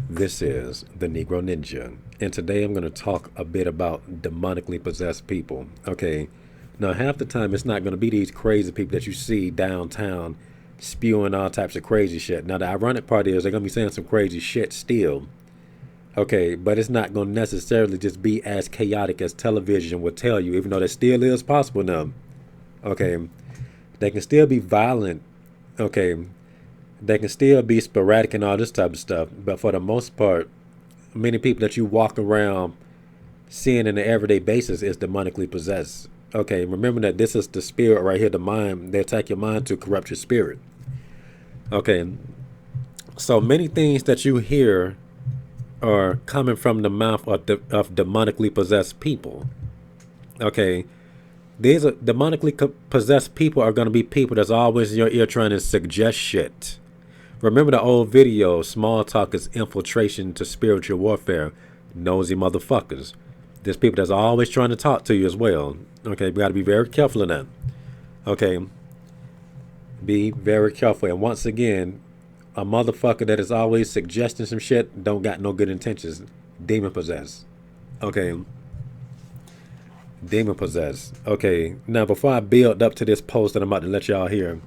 This is the Negro Ninja, and today I'm going to talk a bit about demonically possessed people. Okay, now half the time it's not going to be these crazy people that you see downtown spewing all types of crazy shit. Now, the ironic part is they're going to be saying some crazy shit still. Okay, but it's not going to necessarily just be as chaotic as television would tell you, even though that still is possible now. Okay, they can still be violent. Okay, they can still be sporadic and all this type of stuff, but for the most part, many people that you walk around seeing in the everyday basis is demonically possessed. Okay, remember that this is the spirit right here, the mind. They attack your mind to corrupt your spirit. Okay, so many things that you hear are coming from the mouth of demonically possessed people. Okay, these are demonically possessed people are going to be people that's always in your ear trying to suggest shit. Remember the old video, small talk is infiltration to spiritual warfare. Nosy motherfuckers. There's people that's always trying to talk to you as well. Okay, we got to be very careful of that. Okay, be very careful. And once again, a motherfucker that is always suggesting some shit don't got no good intentions. Demon possessed. Okay, demon possessed. Okay, now before I build up to this post that I'm about to let y'all hear,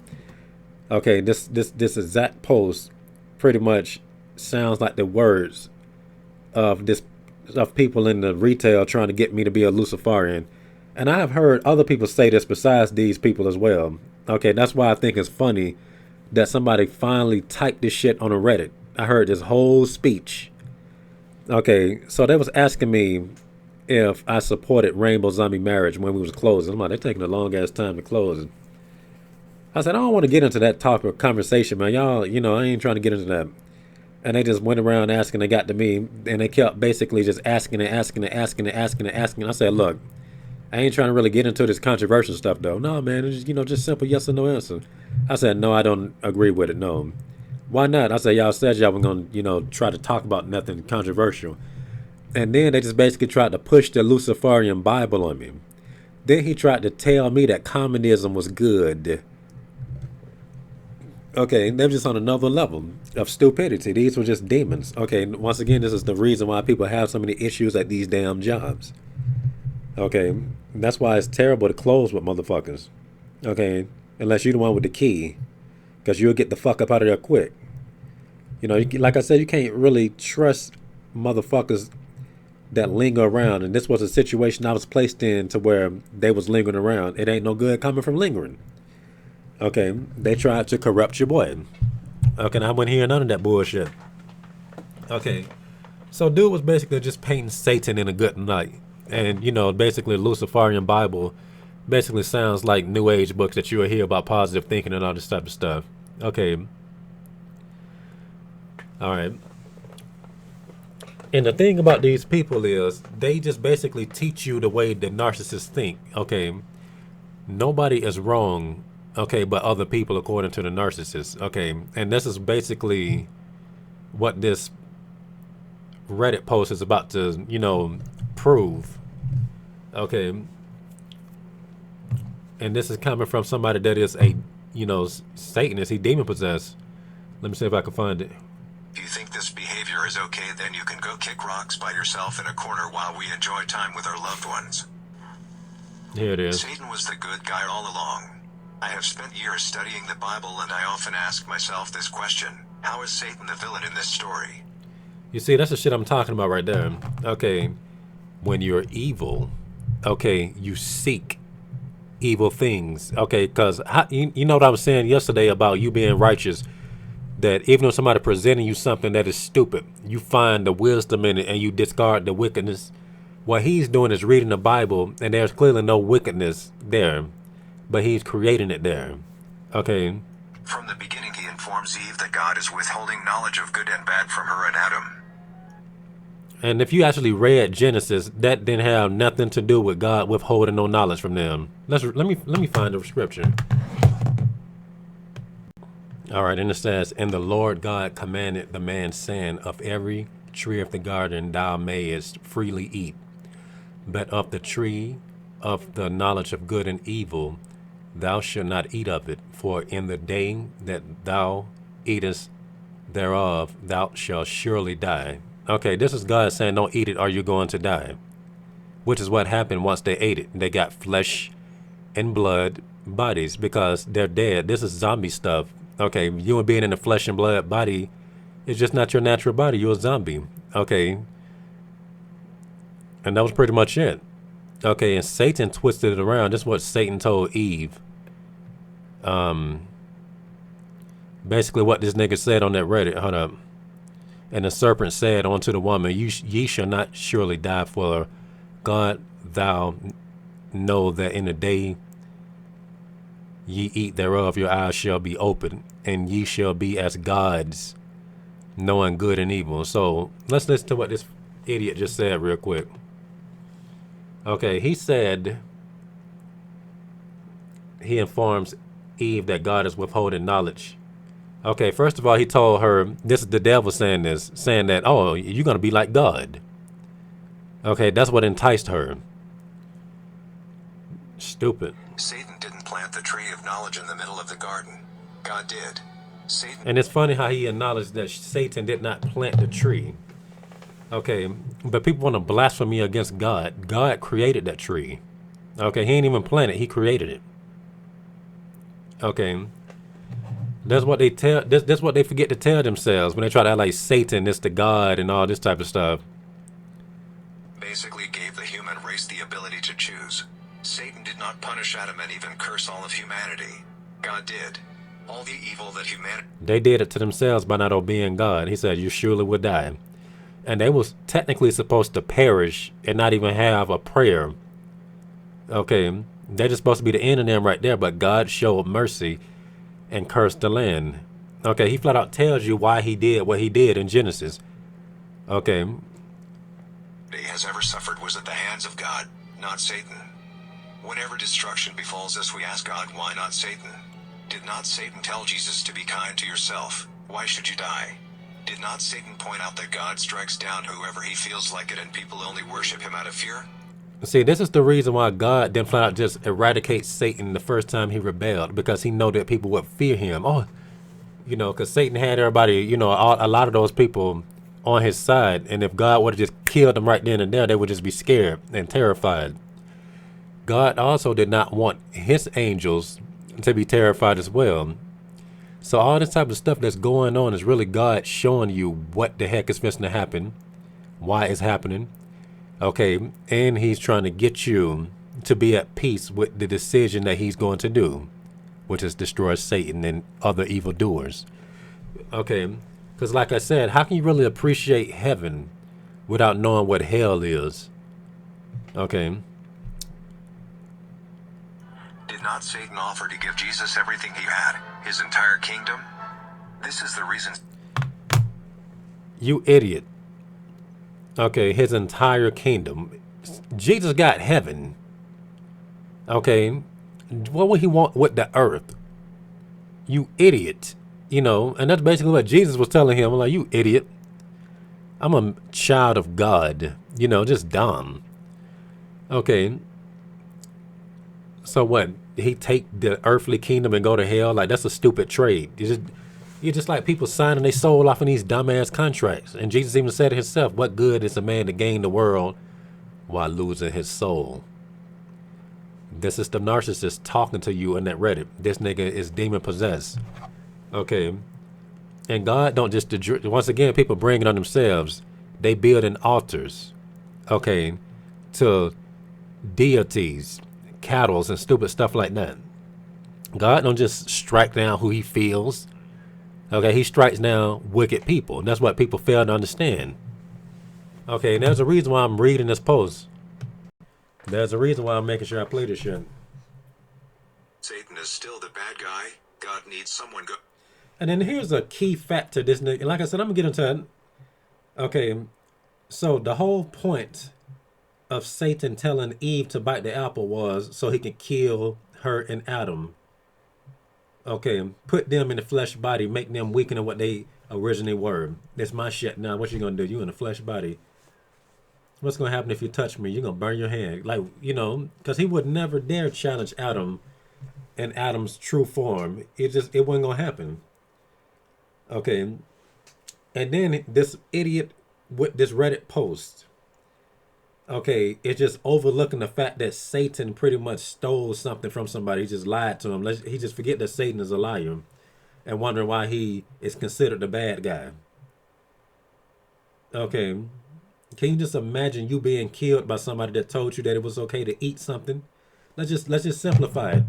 okay, this exact post pretty much sounds like the words of this of people in the retail trying to get me to be a Luciferian. And I have heard other people say this besides these people as well. Okay, that's why I think it's funny that somebody finally typed this shit on a Reddit. I heard this whole speech. Okay, so they was asking me if I supported rainbow zombie marriage when we was closing. I'm like, they're taking a long ass time to close. I said, I don't want to get into that topic of conversation, man. Y'all, I ain't trying to get into that. And they just went around asking. They got to me, and they kept basically just asking and asking and asking and asking and asking. I said, look, I ain't trying to really get into this controversial stuff, though. No, man, it's just simple yes or no answer. I said, no, I don't agree with it. No. Why not? I said, y'all said y'all were going to, try to talk about nothing controversial. And then they just basically tried to push the Luciferian Bible on me. Then he tried to tell me that communism was good. Okay, they're just on another level of stupidity. These were just demons. Okay, once again, this is the reason why people have so many issues at these damn jobs. Okay, that's why it's terrible to close with motherfuckers. Okay, unless you're the one with the key, because you'll get the fuck up out of there quick. Like I said, you can't really trust motherfuckers that linger around. And this was a situation I was placed in to where they was lingering around. It ain't no good coming from lingering. Okay, they tried to corrupt your boy. Okay, and I wouldn't hear none of that bullshit. Okay, so dude was basically just painting Satan in a good light. And, basically Luciferian Bible basically sounds like New Age books that you'll hear about positive thinking and all this type of stuff. Okay. All right. And the thing about these people is they just basically teach you the way the narcissists think. Okay. Nobody is wrong, okay, but other people according to the narcissist. Okay, and this is basically what this Reddit post is about to, prove. Okay, and this is coming from somebody that is a, Satanist. He demon possessed. Let me see if I can find it. If you think this behavior is okay, then you can go kick rocks by yourself in a corner while we enjoy time with our loved ones. Here it is. Satan was the good guy all along. I have spent years studying the Bible, and I often ask myself this question: how is Satan the villain in this story? You see, that's the shit I'm talking about right there. Okay, when you're evil, okay, you seek evil things. Okay, because you know what I was saying yesterday about you being righteous, that even if somebody presenting you something that is stupid, you find the wisdom in it and you discard the wickedness. What he's doing is reading the Bible, and there's clearly no wickedness there, but he's creating it there. Okay. From the beginning, he informs Eve that God is withholding knowledge of good and bad from her and Adam. And if you actually read Genesis, that didn't have nothing to do with God withholding no knowledge from them. Let me find the scripture. All right, and it says, "And the Lord God commanded the man, saying, Of every tree of the garden thou mayest freely eat, but of the tree of the knowledge of good and evil thou shalt not eat of it, for in the day that thou eatest thereof thou shalt surely die. Okay, this is God saying don't eat it or you're going to die. Which is what happened once they ate it. They got flesh and blood bodies because they're dead. This is zombie stuff. Okay, you being in a flesh and blood body is just not your natural body. You're a zombie. Okay, and that was pretty much it. Okay, and Satan twisted it around. This is what Satan told Eve. Basically what this nigga said on that Reddit. Hold up. And the serpent said unto the woman, ye shall not surely die, for God thou know that in the day ye eat thereof, your eyes shall be open, and ye shall be as gods, knowing good and evil. So let's listen to what this idiot just said real quick. Okay, he said he informs Eve that God is withholding knowledge. Okay, first of all, he told her, this is the devil saying this, saying that, oh, you're going to be like God. Okay, that's what enticed her. Stupid. Satan didn't plant the tree of knowledge in the middle of the garden. God did. Satan. And it's funny how he acknowledged that Satan did not plant the tree. Okay, but people want to blaspheme against God. God created that tree. Okay, he ain't even planted it, he created it. Okay. That's what they tell. That's what they forget to tell themselves when they try to act like Satan is the God and all this type of stuff. Basically gave the human race the ability to choose. Satan did not punish Adam and even curse all of humanity. God did. All the evil that humanity. They did it to themselves by not obeying God. He said, "You surely would die," and they was technically supposed to perish and not even have a prayer. Okay, they're just supposed to be the end of them right there. But God showed mercy and cursed the land. Okay, he flat out tells you why he did what he did in Genesis. Okay. Has ever suffered was at the hands of God, not Satan. Whenever destruction befalls us, we ask God, why not Satan? Did not Satan tell Jesus to be kind to yourself? Why should you die? Did not Satan point out that God strikes down whoever he feels like it and people only worship him out of fear? See, this is the reason why God didn't flat out just eradicate Satan the first time he rebelled, because he know that people would fear him. Oh, because Satan had everybody, a lot of those people on his side. And if God would have just killed them right then and there, they would just be scared and terrified. God also did not want his angels to be terrified as well. So all this type of stuff that's going on is really God showing you what the heck is fixing to happen, why it's happening. Okay, and he's trying to get you to be at peace with the decision that he's going to do, which is destroy Satan and other evildoers. Okay, because like I said, how can you really appreciate heaven without knowing what hell is? Okay. Did not Satan offer to give Jesus everything he had, his entire kingdom? This is the reason. You idiot. Okay, his entire kingdom. Jesus got heaven. Okay, what would he want with the earth? You idiot. And that's basically what Jesus was telling him. Like, you idiot. I'm a child of God. Just dumb. Okay. So what? He take the earthly kingdom and go to hell? Like, that's a stupid trade. You're just like people signing their soul off in these dumbass contracts. And Jesus even said it himself, what good is a man to gain the world while losing his soul? This is the narcissist talking to you in that Reddit. This nigga is demon possessed. Okay. And God don't just, once again, people bring it on themselves. They building altars. Okay. To deities, cattle, and stupid stuff like that. God don't just strike down who he feels. Okay, he strikes down wicked people. That's what people fail to understand. Okay, and there's a reason why I'm reading this post. There's a reason why I'm making sure I play this shit. Satan is still the bad guy. God needs someone good. And then here's a key fact to this. And like I said, I'm going to get into it. Okay, so the whole point of Satan telling Eve to bite the apple was so he could kill her and Adam. Okay, put them in the flesh body, make them weaker than what they originally were. That's my shit now. What you gonna do? You in the flesh body. What's gonna happen if you touch me? You're gonna burn your hand. Like, because he would never dare challenge Adam in Adam's true form. It wasn't gonna happen. Okay. And then this idiot with this Reddit post, okay, it's just overlooking the fact that Satan pretty much stole something from somebody. He just lied to him. He just forget that Satan is a liar and wondering why he is considered the bad guy. Okay, can you just imagine you being killed by somebody that told you that it was okay to eat something? Let's just simplify it.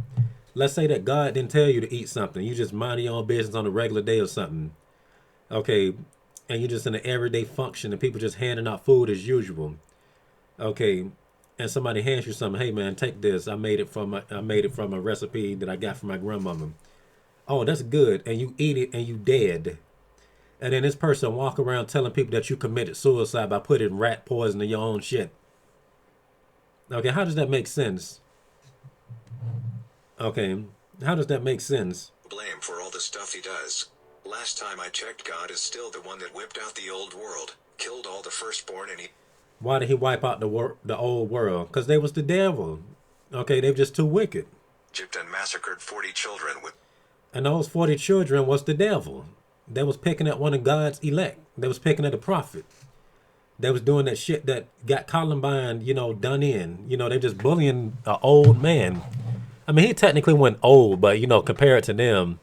Let's say that God didn't tell you to eat something. You just mind your own business on a regular day or something. Okay, and you're just in an everyday function and people just handing out food as usual. Okay, and somebody hands you something. Hey man, take this. I made it from a recipe that I got from my grandmama. Oh, that's good. And you eat it and you dead. And then this person walk around telling people that you committed suicide by putting rat poison in your own shit. Okay, how does that make sense? Okay, how does that make sense? Blame for all the stuff he does. Last time I checked, God is still the one that whipped out the old world, killed all the firstborn, and he Why did he wipe out the old world? Because they was the devil. Okay, they were just too wicked. Egypt and massacred 40 children with And those 40 children was the devil. They was picking at one of God's elect. They was picking at the prophet. They was doing that shit that got Columbine, done in. They just bullying an old man. I mean, he technically went old, but compared to them,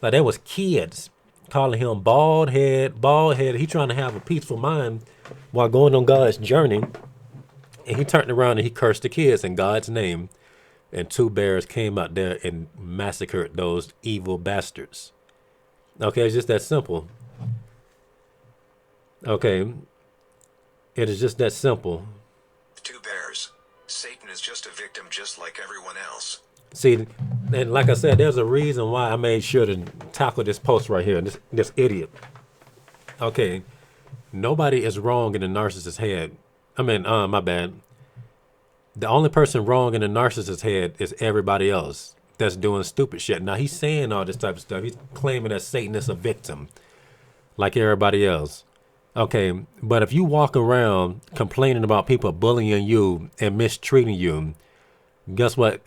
like they was kids calling him bald head, bald head. He trying to have a peaceful mind while going on God's journey. And he turned around and he cursed the kids in God's name. And two bears came out there and massacred those evil bastards. Okay, it's just that simple. Okay, it is just that simple. two bears. Satan is just a victim just like everyone else. See, and like I said, there's a reason why I made sure to tackle this post right here. This idiot. Okay, nobody is wrong in the narcissist's head. I mean, my bad. The only person wrong in the narcissist's head is everybody else that's doing stupid shit. Now he's saying all this type of stuff. He's claiming that Satan is a victim, like everybody else. Okay, but if you walk around complaining about people bullying you and mistreating you, guess what?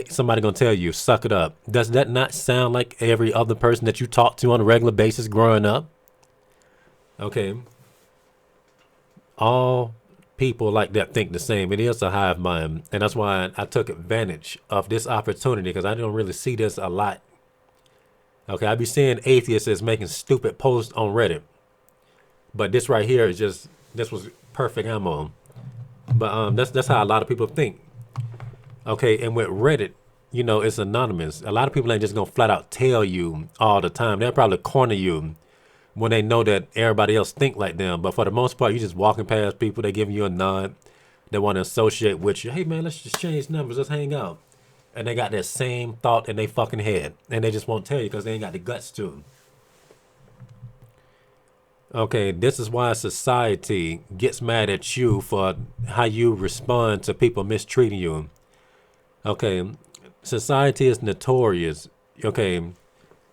Somebody gonna tell you, suck it up. Does that not sound like every other person that you talk to on a regular basis growing up? Okay, all people like that think the same. It is a hive mind, and that's why I took advantage of this opportunity because I don't really see this a lot. Okay, I be seeing atheists as making stupid posts on Reddit, but this right here is just this was perfect ammo. But that's how a lot of people think. Okay, and with Reddit, it's anonymous. A lot of people ain't just gonna flat out tell you all the time. They'll probably corner you when they know that everybody else think like them. But for the most part, you just walking past people, they giving you a nod. They want to associate with you. Hey man, let's just change numbers. Let's hang out. And they got that same thought in their fucking head, and they just won't tell you because they ain't got the guts to. Okay, this is why society gets mad at you for how you respond to people mistreating you. Okay, society is notorious. Okay,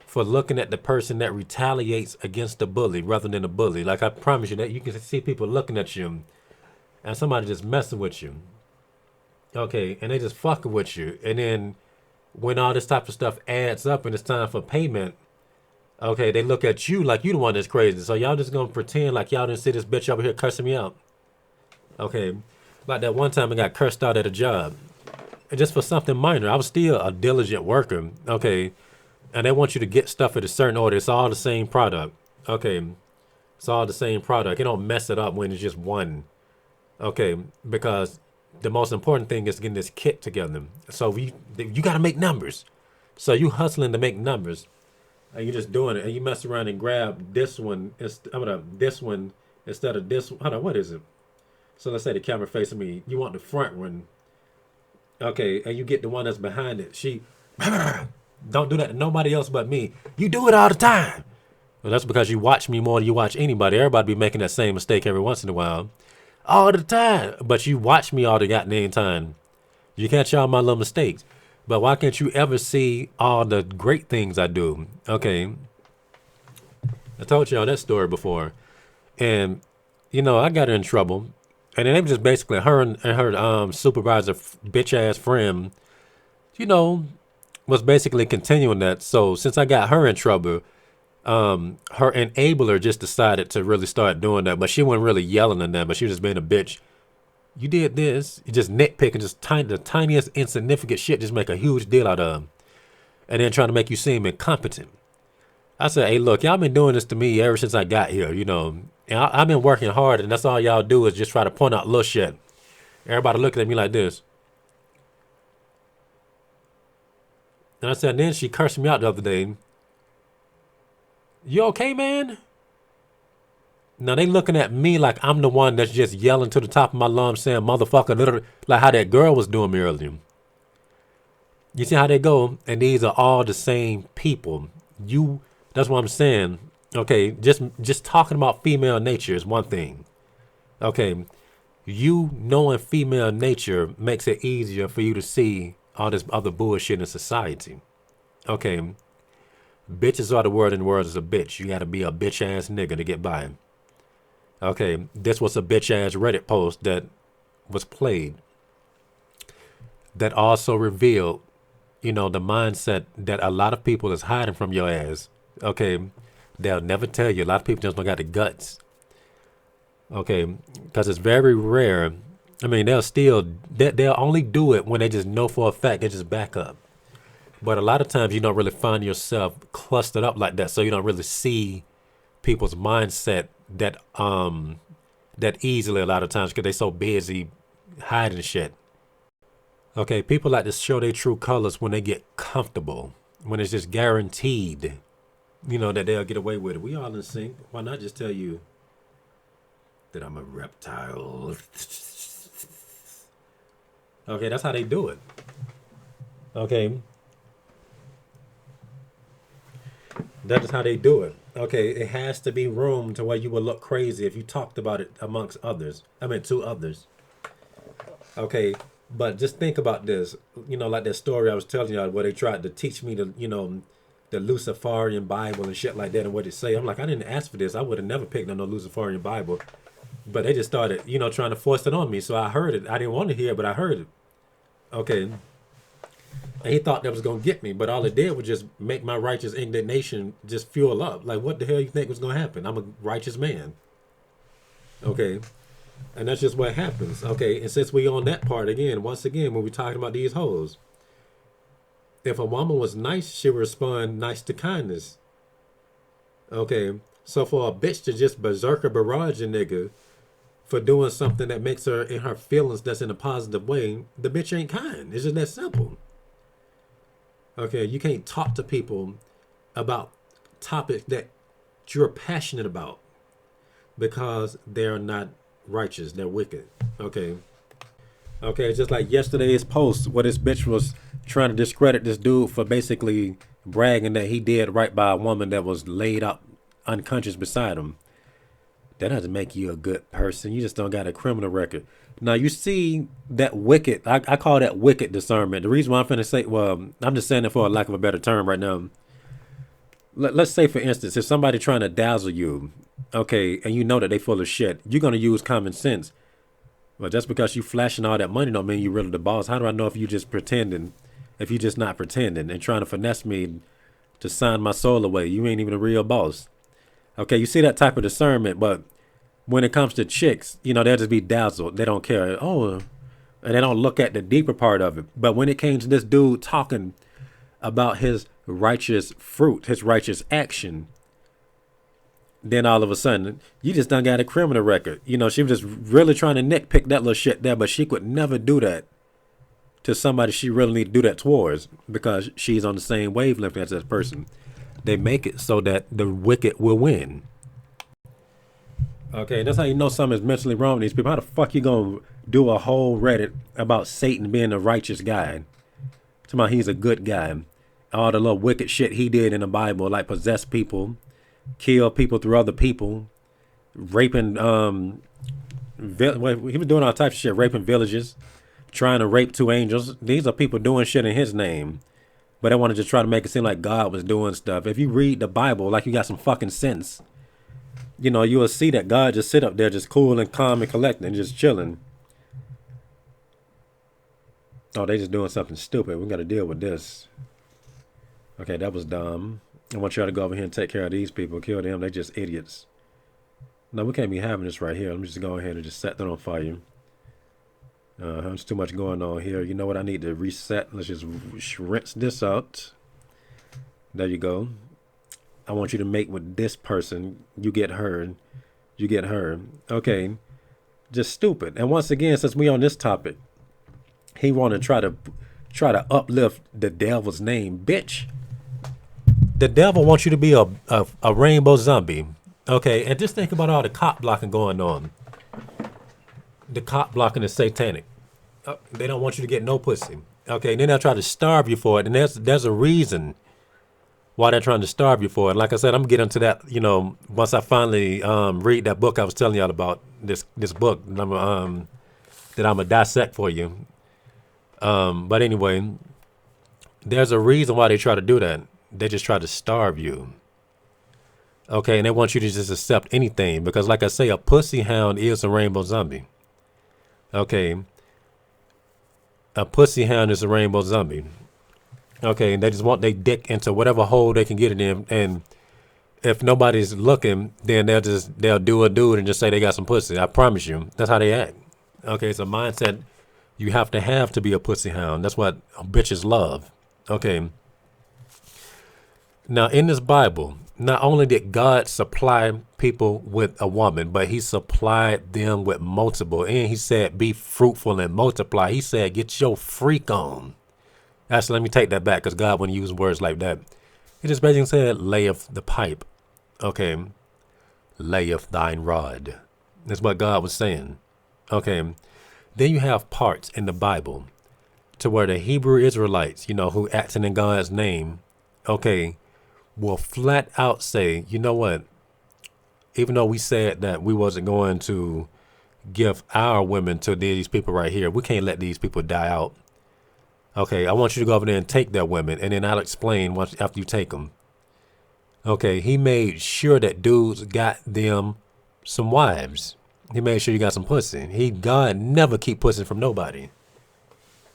for looking at the person that retaliates against the bully rather than the bully. Like I promise you that you can see people looking at you and somebody just messing with you. Okay, and they just fucking with you. And then when all this type of stuff adds up and it's time for payment, okay, they look at you like you the one that's crazy. So y'all just gonna pretend like y'all didn't see this bitch over here cursing me out. Okay, like that one time I got cursed out at a job. And just for something minor. I was still a diligent worker. Okay, and they want you to get stuff at a certain order. It's all the same product. Okay, it's all the same product. You don't mess it up when it's just one. Okay, because the most important thing is getting this kit together. So you got to make numbers. So you hustling to make numbers, and you just doing it. And you mess around and grab this one. This one instead of this. Hold on, what is it? So let's say the camera facing me. You want the front one. Okay, and you get the one that's behind it. She don't do that to nobody else but me. You do it all the time. Well, that's because you watch me more than you watch anybody. Everybody be making that same mistake every once in a while. All the time. But you watch me all the goddamn time. You catch all my little mistakes. But why can't you ever see all the great things I do? Okay. I told y'all that story before. And, I got her in trouble. And then they were just basically her and her supervisor, bitch ass friend, was basically continuing that. So since I got her in trouble, Her enabler just decided to really start doing that, but she wasn't really yelling at them, but she was just being a bitch. You did this. You just nitpicking, just the tiniest insignificant shit, just make a huge deal out of them, and then trying to make you seem incompetent. I said, hey, look, y'all been doing this to me ever since I got here, And I've been working hard, and that's all y'all do is just try to point out little shit. Everybody looking at me like this. And I said, and then she cursed me out the other day. You okay, man? Now they looking at me like I'm the one that's just yelling to the top of my lungs saying motherfucker, literally, like how that girl was doing me earlier. You see how they go? And these are all the same people. That's what I'm saying. Okay, just talking about female nature is one thing. Okay, you knowing female nature makes it easier for you to see all this other bullshit in society. Okay, bitches are the word in the world is a bitch. You gotta be a bitch ass nigga to get by. Okay, this was a bitch ass Reddit post that was played that also revealed, the mindset that a lot of people is hiding from your ass. Okay, they'll never tell you. A lot of people just don't got the guts. Okay, because it's very rare. I mean, they'll only do it when they just know for a fact they just back up. But a lot of times you don't really find yourself clustered up like that, so you don't really see people's mindset that easily a lot of times because they so busy hiding shit. Okay, people like to show their true colors when they get comfortable, when it's just guaranteed, that they'll get away with it. We all in sync. Why not just tell you that I'm a reptile? Okay, that's how they do it. Okay, that is how they do it. Okay, it has to be room to where you will look crazy if you talked about it amongst others. I mean, to others. Okay, but just think about this. Like that story I was telling y'all where they tried to teach me the Luciferian Bible and shit like that and what it say. I'm like, I didn't ask for this. I would have never picked on no Luciferian Bible. But they just started, trying to force it on me. So I heard it. I didn't want to hear it, but I heard it. Okay. And he thought that was going to get me. But all it did was just make my righteous indignation just fuel up. Like, what the hell you think was going to happen? I'm a righteous man. Okay. And that's just what happens. Okay. And since we on that part again, once again, when we're talking about these hoes, if a woman was nice, she would respond nice to kindness. Okay. So for a bitch to just berserker barrage a nigga for doing something that makes her in her feelings that's in a positive way, the bitch ain't kind. It's just that simple. Okay. You can't talk to people about topics that you're passionate about because they're not righteous. They're wicked. Okay. Okay, just like yesterday's post where this bitch was trying to discredit this dude for basically bragging that he did right by a woman that was laid up unconscious beside him. That doesn't make you a good person. You just don't got a criminal record. Now you see that wicked, I call that wicked discernment. The reason why I'm finna say, well, I'm just saying it for a lack of a better term right now. Let's say for instance, if somebody trying to dazzle you, okay, and you know that they full of shit, you're gonna use common sense. But just because you flashing all that money don't mean you really the boss. How do I know if you just pretending, if you just not pretending and trying to finesse me to sign my soul away? You ain't even a real boss. Okay, you see that type of discernment, but when it comes to chicks, they'll just be dazzled. They don't care. Oh, and they don't look at the deeper part of it. But when it came to this dude talking about his righteous fruit, his righteous action, then all of a sudden, you just done got a criminal record. She was just really trying to nitpick that little shit there, but she could never do that to somebody she really need to do that towards because she's on the same wavelength as that person. They make it so that the wicked will win. Okay, that's how you know something is mentally wrong with these people. How the fuck you gonna do a whole Reddit about Satan being a righteous guy? Talking about he's a good guy. All the little wicked shit he did in the Bible, like possess people, kill people through other people, raping he was doing all types of shit, raping villages, trying to rape two angels. These are people doing shit in his name, but they want to just try to make it seem like God was doing stuff. If you read the Bible like you got some fucking sense, you will see that God just sit up there just cool and calm and collected and just chilling. Oh, they just doing something stupid. We got to deal with this. Okay, that was dumb. I want y'all to go over here and take care of these people. Kill them. They just idiots. No, we can't be having this right here. I'm just going ahead and just set that on fire. There's too much going on here. You know what? I need to reset. Let's just rinse this out. There you go. I want you to make with this person. You get her. You get her. Okay. Just stupid. And once again, since we on this topic, he want to try to uplift the devil's name, bitch. The devil wants you to be a rainbow zombie. Okay, and just think about all the cop blocking going on. The cop blocking is satanic. They don't want you to get no pussy. Okay, and then they'll try to starve you for it. And there's a reason why they're trying to starve you for it. Like I said, I'm gonna get into that, once I finally read that book I was telling y'all about, this book that I'm gonna dissect for you. But anyway, there's a reason why they try to do that. They just try to starve you. Okay, and they want you to just accept anything because, like I say, a pussy hound is a rainbow zombie. Okay, a pussy hound is a rainbow zombie. Okay, and they just want their dick into whatever hole they can get it in, and if nobody's looking, then they'll do a dude and just say they got some pussy. I promise you, that's how they act. Okay, it's a mindset you have to be a pussy hound. That's what bitches love. Okay. Now, in this Bible, not only did God supply people with a woman, but he supplied them with multiple. And he said, be fruitful and multiply. He said, get your freak on. Actually, let me take that back because God wouldn't use words like that. He just basically said, layeth the pipe. Okay. Layeth thine rod. That's what God was saying. Okay. Then you have parts in the Bible to where the Hebrew Israelites, who acting in God's name, okay, will flat out say, you know what? Even though we said that we wasn't going to give our women to these people right here, we can't let these people die out. Okay, I want you to go over there and take their women, and then I'll explain after you take them. Okay, he made sure that dudes got them some wives. He made sure you got some pussy. God never keep pussy from nobody.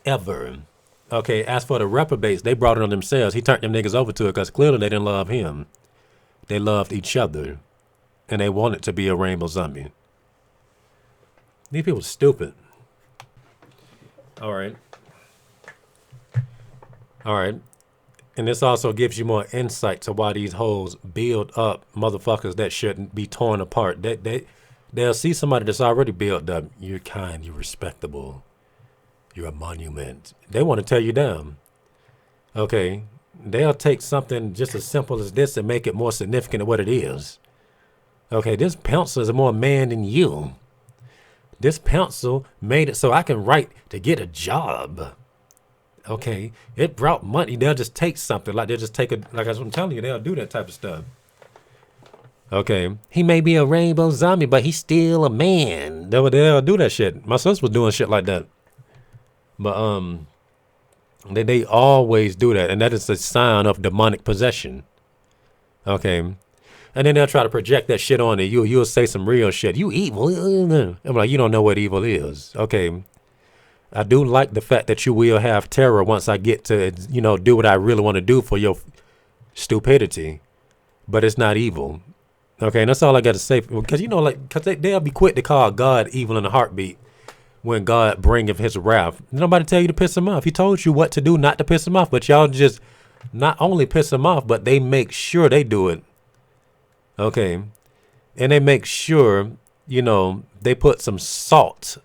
Ever. Okay, as for the reprobates, they brought it on themselves. He turned them niggas over to it because clearly they didn't love him. They loved each other. And they wanted to be a rainbow zombie. These people are stupid. All right. And this also gives you more insight to why these hoes build up motherfuckers that shouldn't be torn apart. They'll see somebody that's already built up. You're kind, you're respectable. You're a monument. They want to tear you down. Okay. They'll take something just as simple as this and make it more significant than what it is. Okay. This pencil is more man than you. This pencil made it so I can write to get a job. Okay. It brought money. They'll just take something. Like they'll just take it. Like I'm telling you, they'll do that type of stuff. Okay. He may be a rainbow zombie, but he's still a man. They'll do that shit. My sister was doing shit like that. But they always do that, and that is a sign of demonic possession. Okay, and then they'll try to project that shit on you. You'll say some real shit. You evil. I'm like, you don't know what evil is. Okay, I do like the fact that you will have terror once I get to do what I really want to do for your stupidity, but it's not evil. Okay, and that's all I got to say because they'll be quick to call God evil in a heartbeat. When God bringeth his wrath. Nobody tell you to piss him off. He told you what to do not to piss him off. But y'all just not only piss him off, but they make sure they do it. Okay. And they make sure, they put some salt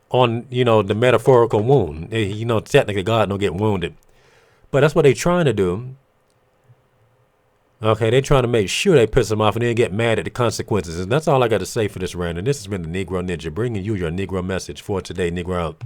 on, the metaphorical wound. Technically God don't get wounded. But that's what they trying to do. Okay, they trying to make sure they piss him off and then get mad at the consequences. And that's all I got to say for this round. And this has been the Negro Ninja, bringing you your Negro message for today. Negro out.